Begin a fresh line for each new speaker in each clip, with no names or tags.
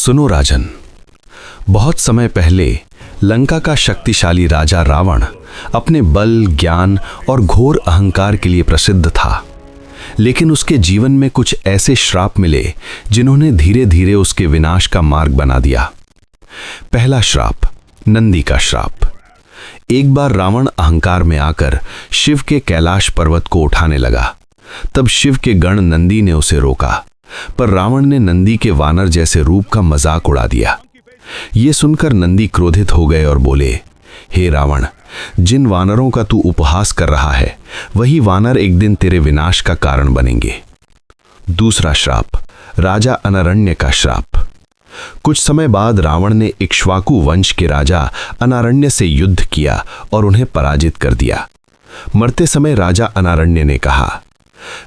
सुनो राजन, बहुत समय पहले लंका का शक्तिशाली राजा रावण अपने बल, ज्ञान और घोर अहंकार के लिए प्रसिद्ध था। लेकिन उसके जीवन में कुछ ऐसे श्राप मिले जिन्होंने धीरे धीरे उसके विनाश का मार्ग बना दिया। पहला श्राप, नंदी का श्राप। एक बार रावण अहंकार में आकर शिव के कैलाश पर्वत को उठाने लगा। तब शिव के गण नंदी ने उसे रोका, पर रावण ने नंदी के वानर जैसे रूप का मजाक उड़ा दिया। ये सुनकर नंदी क्रोधित हो गए और बोले, हे रावण, जिन वानरों का तू उपहास कर रहा है वही वानर एक दिन तेरे विनाश का कारण बनेंगे। दूसरा श्राप, राजा अनारण्य का श्राप। कुछ समय बाद रावण ने इक्ष्वाकु वंश के राजा अनारण्य से युद्ध किया और उन्हें पराजित कर दिया। मरते समय राजा अनारण्य ने कहा,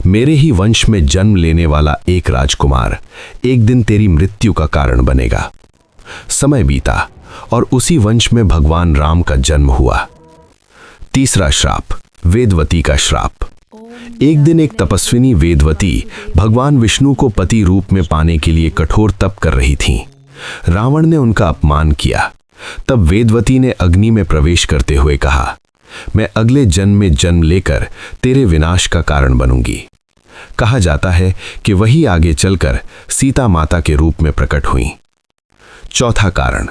मेरे ही वंश में जन्म लेने वाला एक राजकुमार एक दिन तेरी मृत्यु का कारण बनेगा। समय बीता और उसी वंश में भगवान राम का जन्म हुआ। तीसरा श्राप, वेदवती का श्राप। एक दिन एक तपस्विनी वेदवती भगवान विष्णु को पति रूप में पाने के लिए कठोर तप कर रही थीं। रावण ने उनका अपमान किया। तब वेदवती ने अग्नि में प्रवेश करते हुए कहा, मैं अगले जन्म में जन्म लेकर तेरे विनाश का कारण बनूंगी। कहा जाता है कि वही आगे चलकर सीता माता के रूप में प्रकट हुई। चौथा कारण,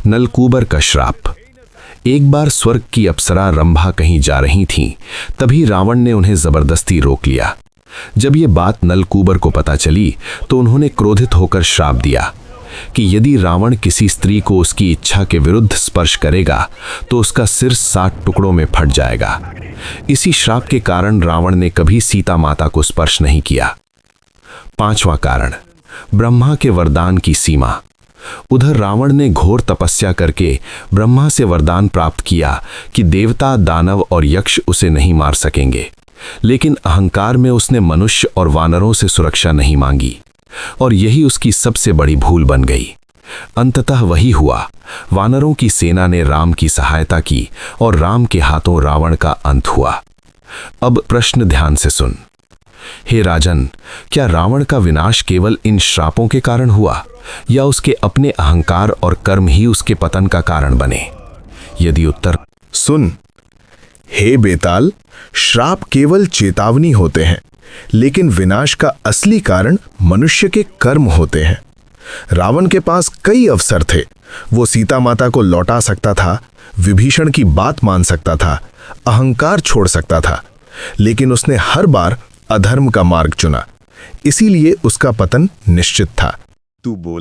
नलकूबर का श्राप। एक बार स्वर्ग की अप्सरा रंभा कहीं जा रही थीं, तभी रावण ने उन्हें जबरदस्ती रोक लिया। जब ये बात नलकूबर को पता चली तो उन्होंने क्रोधित होकर श्राप दिया कि यदि रावण किसी स्त्री को उसकी इच्छा के विरुद्ध स्पर्श करेगा तो उसका सिर 60 टुकड़ों में फट जाएगा। इसी श्राप के कारण रावण ने कभी सीता माता को स्पर्श नहीं किया। पांचवा कारण, ब्रह्मा के वरदान की सीमा। उधर रावण ने घोर तपस्या करके ब्रह्मा से वरदान प्राप्त किया कि देवता, दानव और यक्ष उसे नहीं मार सकेंगे। लेकिन अहंकार में उसने मनुष्य और वानरों से सुरक्षा नहीं मांगी और यही उसकी सबसे बड़ी भूल बन गई। अंततः वही हुआ, वानरों की सेना ने राम की सहायता की और राम के हाथों रावण का अंत हुआ। अब प्रश्न ध्यान से सुन। हे राजन, क्या रावण का विनाश केवल इन श्रापों के कारण हुआ या उसके अपने अहंकार और कर्म ही उसके पतन का कारण बने? यदि उत्तर
सुन, हे बेताल, श्राप केवल चेतावनी होते हैं, लेकिन विनाश का असली कारण मनुष्य के कर्म होते हैं। रावण के पास कई अवसर थे। वो सीता माता को लौटा सकता था, विभीषण की बात मान सकता था, अहंकार छोड़ सकता था, लेकिन उसने हर बार अधर्म का मार्ग चुना। इसीलिए उसका पतन निश्चित था। तू बोला